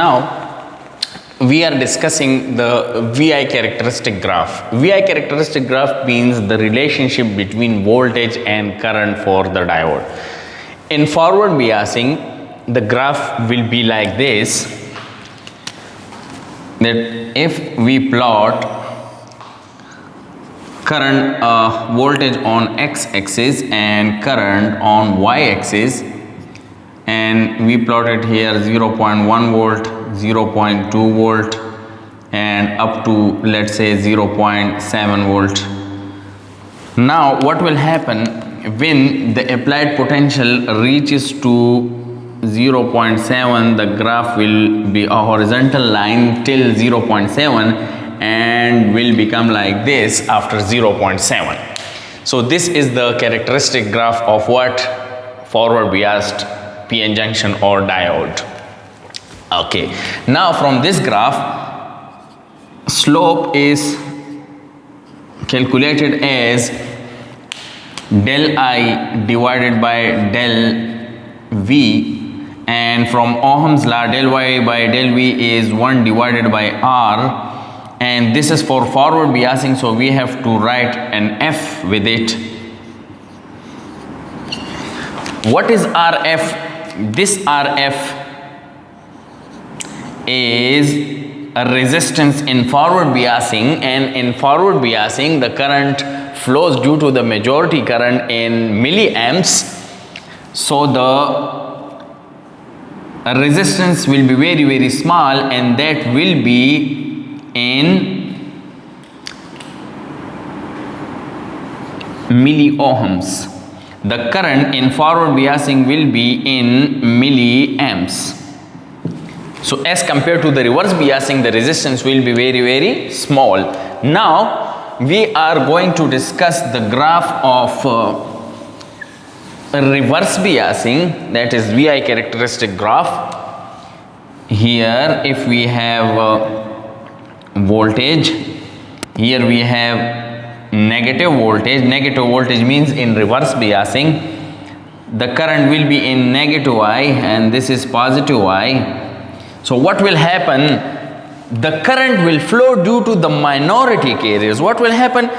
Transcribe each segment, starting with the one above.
Now we are discussing the VI characteristic graph. VI characteristic graph means the relationship between voltage and current for the diode. In forward biasing, the graph will be like this, that if we plot current voltage on x-axis and current on y-axis, and we plotted here 0.1 volt, 0.2 volt and up to, let's say, 0.7 volt. Now what will happen when the applied potential reaches to 0.7? The graph will be a horizontal line till 0.7 and will become like this after 0.7. So this is the characteristic graph of what? Forward biased PN junction or diode. Okay, now from this graph, slope is calculated as del I divided by del V, and from Ohm's law del Y by del V is 1 divided by R, and this is for forward biasing, so we have to write an F with it. What is RF? This RF is a resistance in forward biasing, and in forward biasing the current flows due to the majority current in milliamps, so the resistance will be very small, and that will be in milliohms. The current in forward biasing will be in milliamps. So as compared to the reverse biasing, the resistance will be very small. Now we are going to discuss the graph of reverse biasing, that is VI characteristic graph. Here if we have voltage, here we have negative voltage. Negative voltage means in reverse biasing the current will be in negative I and this is positive I. So what will happen? The current will flow due to the minority carriers. What will happen?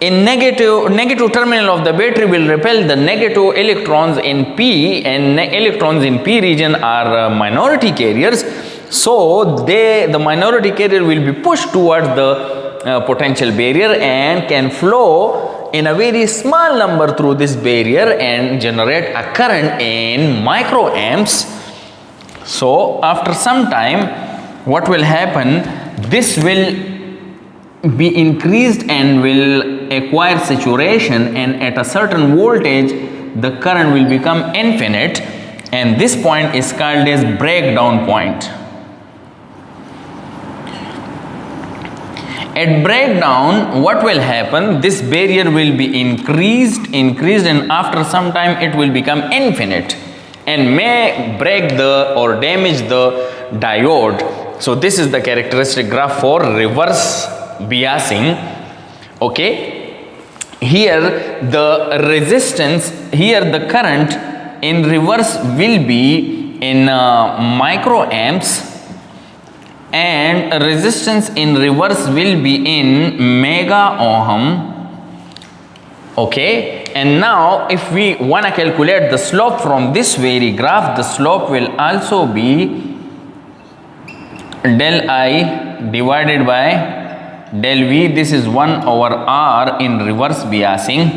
In negative terminal of the battery will repel the negative electrons in P, and electrons in P region are minority carriers. So the minority carrier will be pushed towards the potential barrier and can flow in a very small number through this barrier and generate a current in microamps. So after some time, what will happen? This will be increased and will acquire saturation, and at a certain voltage the current will become infinite, and this point is called as breakdown point. At breakdown, what will happen? This barrier will be increased, and after some time it will become infinite and may break or damage the diode. So this is the characteristic graph for reverse biasing. Okay, here the resistance, here the current in reverse will be in microamps, and resistance in reverse will be in mega ohm. Okay, and now if we want to calculate the slope from this very graph, the slope will also be del I divided by del V. This is 1 over R in reverse biasing.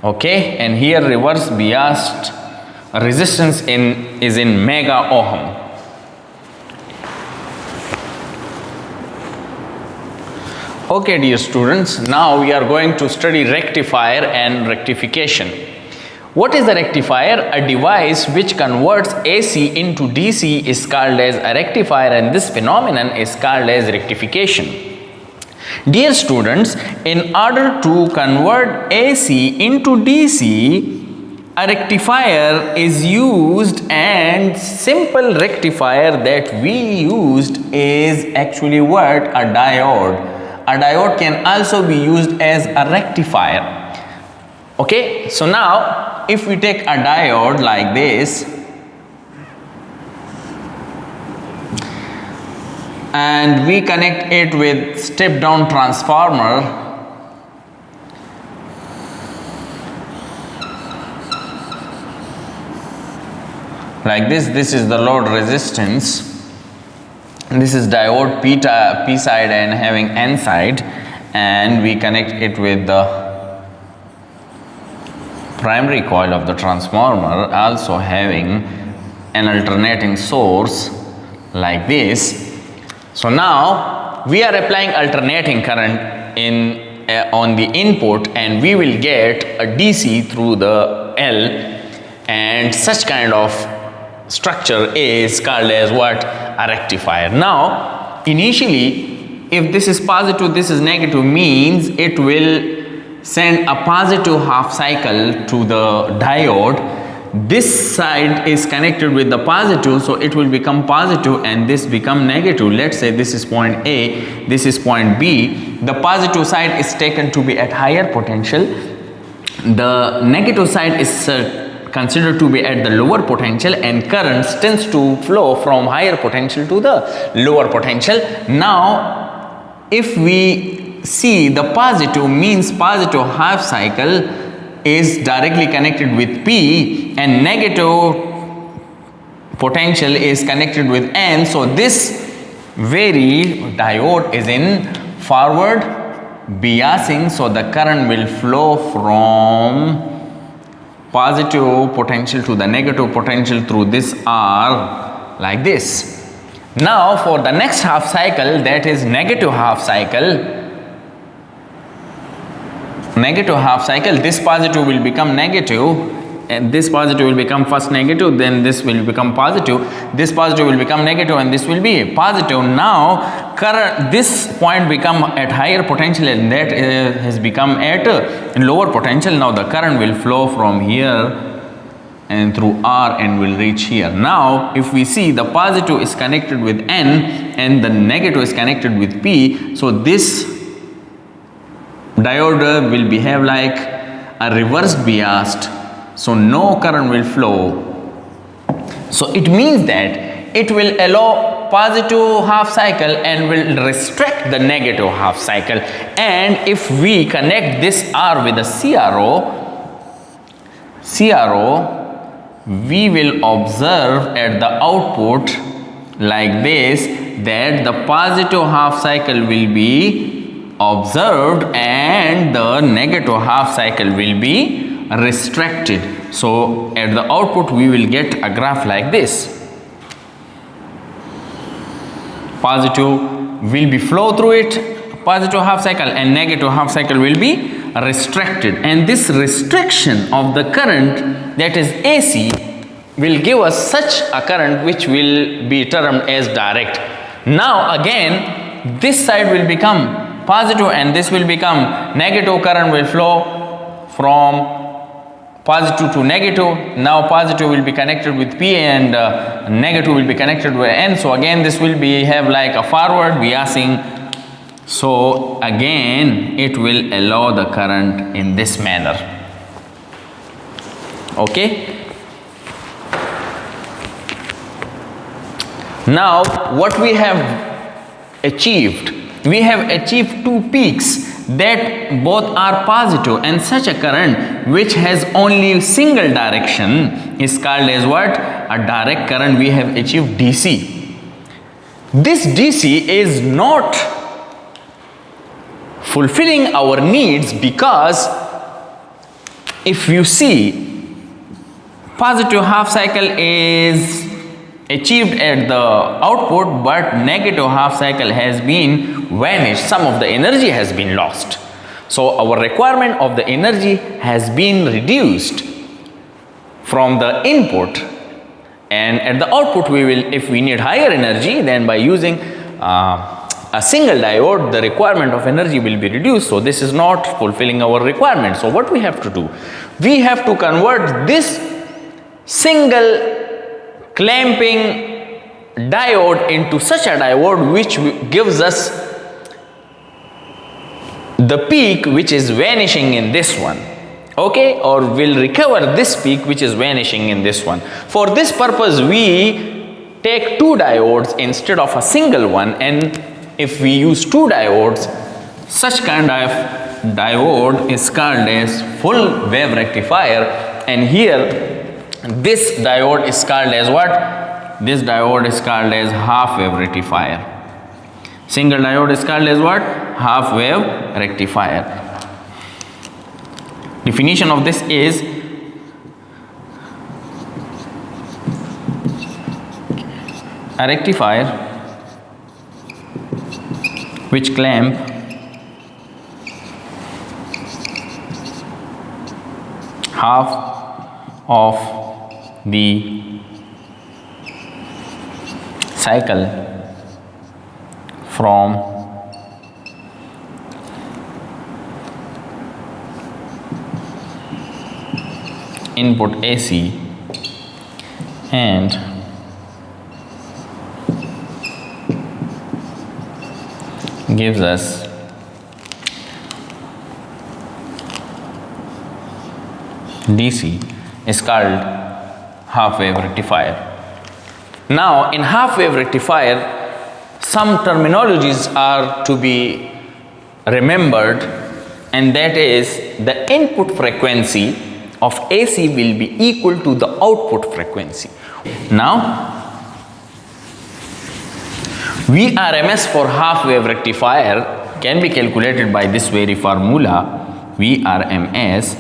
Okay, and here reverse biased resistance is in mega ohm. Okay dear students, now we are going to study rectifier and rectification. What is a rectifier? A device which converts AC into DC is called as a rectifier, and this phenomenon is called as rectification. Dear students, in order to convert AC into DC, a rectifier is used, and simple rectifier that we used is actually what? A diode. A diode can also be used as a rectifier. Okay, so now if we take a diode like this, and we connect it with step down transformer like this. This is the load resistance. This is diode P side and having N side, and we connect it with the primary coil of the transformer, also having an alternating source like this. So now we are applying alternating current in on the input, and we will get a DC through the L, and such kind of structure is called as what? A rectifier. Now initially, if this is positive, this is negative, means it will send a positive half cycle to the diode. This side is connected with the positive, so it will become positive and this become negative. Let's say this is point A, this is point B. The positive side is taken to be at higher potential. The negative side is considered to be at the lower potential, and current tends to flow from higher potential to the lower potential. Now if we see the positive, means positive half cycle is directly connected with P, and negative potential is connected with N. So this very diode is in forward biasing, so the current will flow from positive potential to the negative potential through this R like this. Now for the next half cycle, that is negative half cycle, this positive will become negative, and this positive will become first negative, then this will become positive, this positive will become negative, and this will be positive. Now current, this point become at higher potential, and that has become at lower potential. Now the current will flow from here and through R and will reach here. Now if we see, the positive is connected with N and the negative is connected with P, so this diode will behave like a reverse biased, so no current will flow. So it means that it will allow positive half cycle and will restrict the negative half cycle. And if we connect this R with a CRO, we will observe at the output like this, that the positive half cycle will be observed and the negative half cycle will be restricted. So at the output we will get a graph like this. Positive will be flow through it, positive half cycle, and negative half cycle will be restricted, and this restriction of the current, that is AC, will give us such a current which will be termed as direct. Now again this side will become positive and this will become negative. Current will flow from positive to negative. Now positive will be connected with P and negative will be connected with N. So again this will be have like a forward biasing. So again it will allow the current in this manner. Okay. Now what we have achieved? We have achieved two peaks that both are positive, and such a current which has only single direction is called as what? A direct current. We have achieved DC. This DC is not fulfilling our needs, because if you see, positive half cycle is achieved at the output, but negative half cycle has been vanished. Some of the energy has been lost. So our requirement of the energy has been reduced from the input, and at the output we will, if we need higher energy, then by using a single diode, the requirement of energy will be reduced. So this is not fulfilling our requirement. So what we have to do? We have to convert this single clamping diode into such a diode which gives us the peak which is vanishing in this one, okay, or will recover this peak which is vanishing in this one. For this purpose we take two diodes instead of a single one, and if we use two diodes, such kind of diode is called as full wave rectifier. And here this diode is called as what? This diode is called as half wave rectifier. Single diode is called as what? Half wave rectifier. Definition of this is a rectifier which clamp half of the cycle from input AC and gives us DC is called half wave rectifier. Now in half wave rectifier, some terminologies are to be remembered, and that is the input frequency of AC will be equal to the output frequency. Now VRMS for half wave rectifier can be calculated by this very formula. VRMS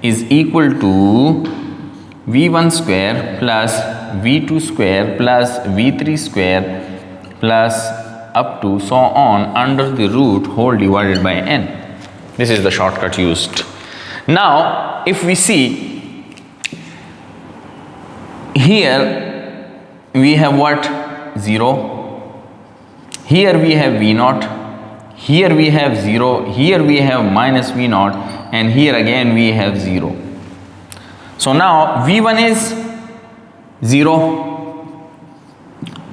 is equal to V1 square plus V2 square plus V3 square plus up to so on under the root whole divided by n. This is the shortcut used. Now if we see here, we have what? 0. Here we have V0, here we have 0, here we have minus V0, and here again we have 0. So now V1 is 0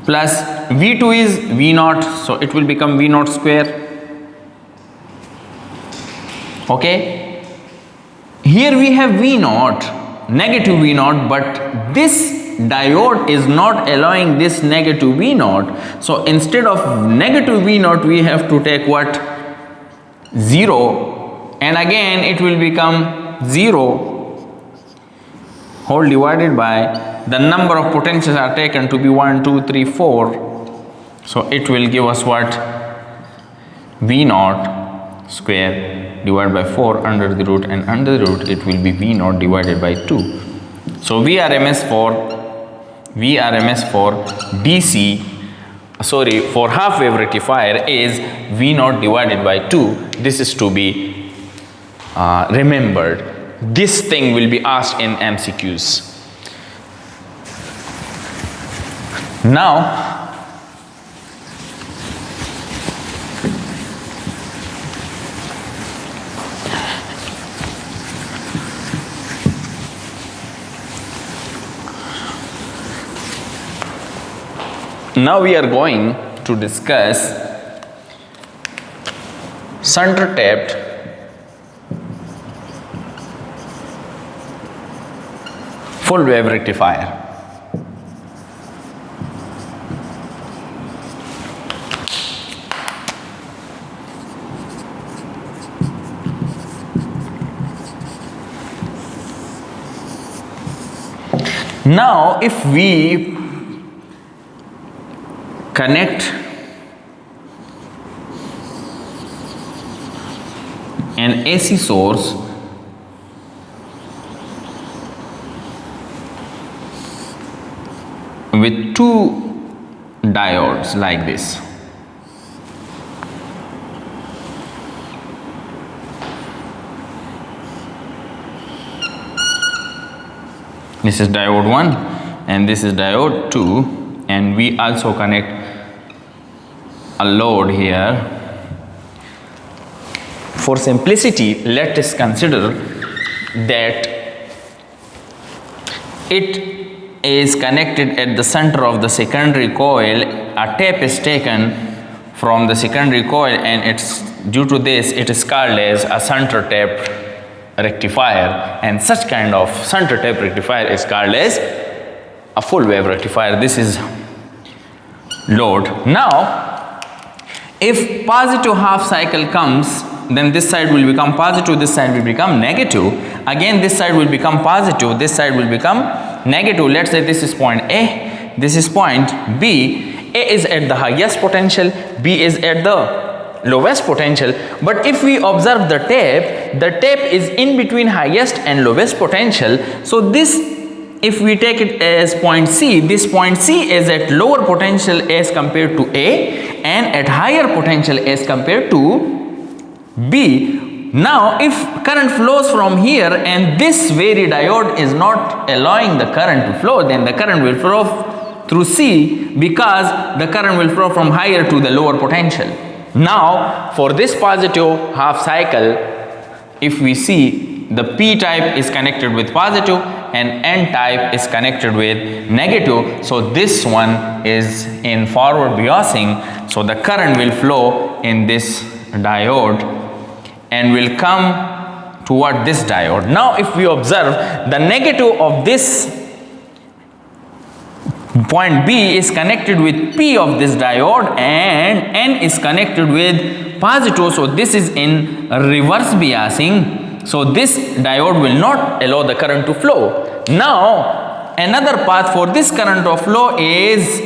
plus V2 is V0, so it will become V0 square. Okay, here we have V0, negative V0, but this diode is not allowing this negative V0. So instead of negative V0, we have to take what? 0, and again it will become 0 whole divided by the number of potentials are taken to be 1, 2, 3, 4. So it will give us what? V0 square divided by 4 under the root, and under the root it will be V0 divided by 2. So VRMS for DC, for half wave rectifier is V0 divided by 2. This is to be remembered. This thing will be asked in MCQs. Now we are going to discuss center tapped full wave rectifier. Now if we connect an AC source with two diodes like this. This is diode 1 and this is diode 2, and we also connect a load here. For simplicity, let us consider that it is connected at the center of the secondary coil. A tap is taken from the secondary coil, and it's due to this it is called as a center tap rectifier, and such kind of center tap rectifier is called as a full wave rectifier. This is load. Now if positive half cycle comes, then this side will become positive, this side will become negative. Again this side will become positive, this side will become negative. Let's say this is point A, this is point B. A is at the highest potential, B is at the lowest potential. But if we observe the tape is in between highest and lowest potential. So this, if we take it as point C, this point C is at lower potential as compared to A and at higher potential as compared to B. Now if current flows from here and this very diode is not allowing the current to flow, then the current will flow through C, because the current will flow from higher to the lower potential. Now for this positive half cycle, if we see, the P type is connected with positive and N type is connected with negative. So this one is in forward biasing. So the current will flow in this diode and will come toward this diode. Now if we observe, the negative of this point B is connected with P of this diode and N is connected with positive. So this is in reverse biasing. So this diode will not allow the current to flow. Now another path for this current to flow is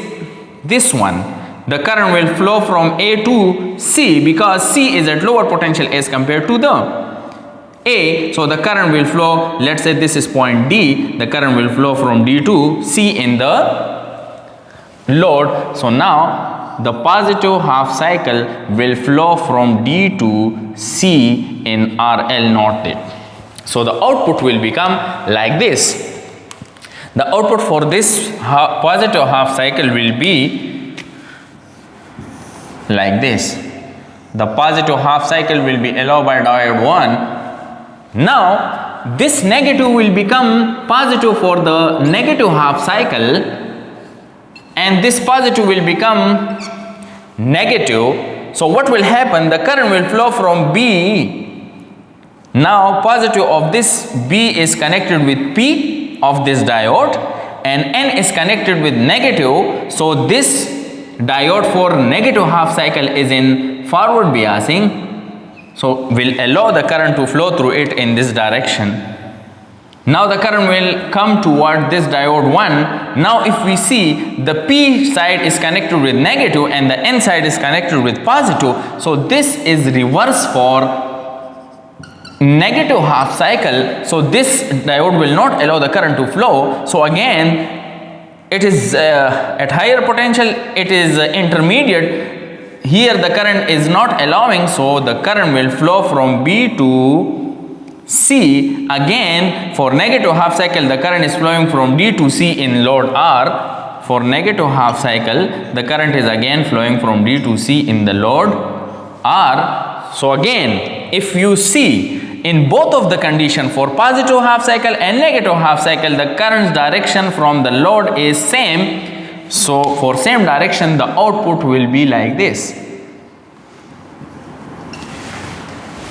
this one. The current will flow from A to C, because C is at lower potential as compared to the A. So the current will flow, let's say this is point D, the current will flow from D to C in the load. So now the positive half cycle will flow from D to C in RL not it. So the output will become like this. The output for this positive half cycle will be like this. The positive half cycle will be allowed by diode 1. Now this negative will become positive for the negative half cycle, and this positive will become negative. So what will happen? The current will flow from B. Now positive of this B is connected with P of this diode and N is connected with negative. So this diode for negative half cycle is in forward biasing. So will allow the current to flow through it in this direction. Now the current will come toward this diode 1. Now if we see, the P side is connected with negative and the N side is connected with positive. So this is reverse for negative half cycle. So this diode will not allow the current to flow. So again it is at higher potential, it is intermediate. Here the current is not allowing, so the current will flow from B to C. Again for negative half cycle, the current is flowing from D to C in load R. For negative half cycle, the current is again flowing from D to C in the load R. So again, if you see, in both of the condition, for positive half cycle and negative half cycle, the current's direction from the load is same. So for same direction, the output will be like this.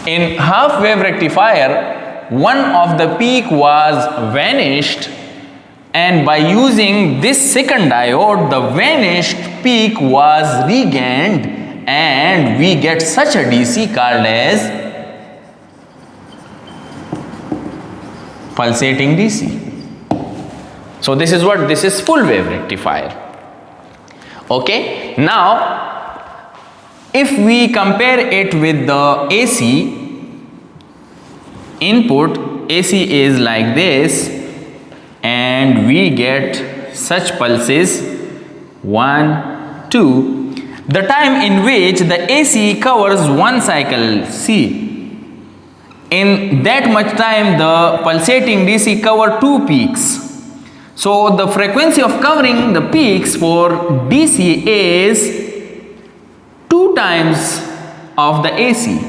In half wave rectifier, one of the peak was vanished, and by using this second diode, the vanished peak was regained and we get such a DC called as pulsating DC. So this is what, this is full wave rectifier. Okay, now if we compare it with the AC input, AC is like this and we get such pulses 1, 2. The time in which the AC covers one cycle, see, in that much time the pulsating DC cover 2 peaks. So the frequency of covering the peaks for DC is 2 times of the AC.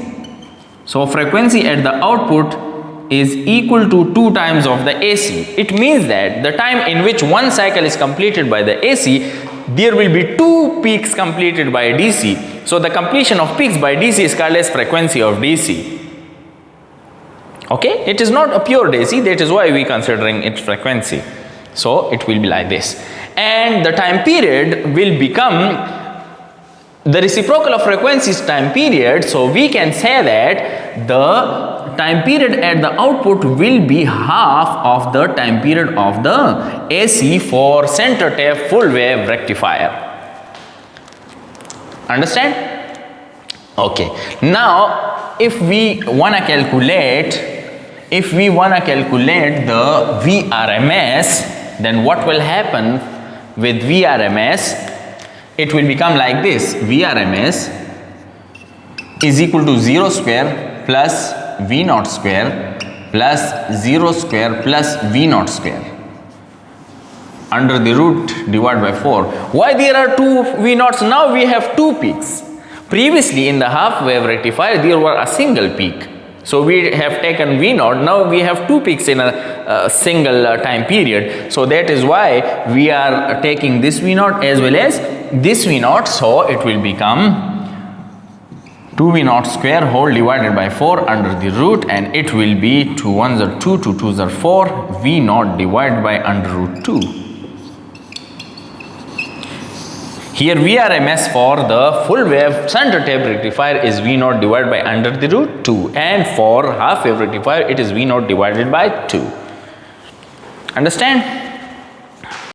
So frequency at the output is equal to 2 times of the AC. It means that the time in which one cycle is completed by the AC, there will be 2 peaks completed by DC. So the completion of peaks by DC is called as frequency of DC. Okay, it is not a pure DC, that is why we are considering its frequency. So it will be like this. and the time period will become the reciprocal of frequency is time period. So we can say that the time period at the output will be half of the time period of the AC for center tap full wave rectifier. Understand? Okay. Now if we wanna calculate the VRMS, then what will happen with VRMS? It will become like this: VRMS is equal to 0 square plus V naught square plus 0 square plus V naught square under the root divided by 4. Why there are two V naughts? Now we have two peaks. Previously in the half wave rectifier there were a single peak. So we have taken V naught, now we have two peaks in a single time period. So that is why we are taking this V naught as well as this V naught. So it will become 2 V naught square whole divided by 4 under the root, and it will be 2 1s are 2, 2 2s are 4, V naught divided by under root 2. Here VRMS for the full wave center tap rectifier is V naught divided by under the root 2, and for half wave rectifier it is V naught divided by 2. Understand?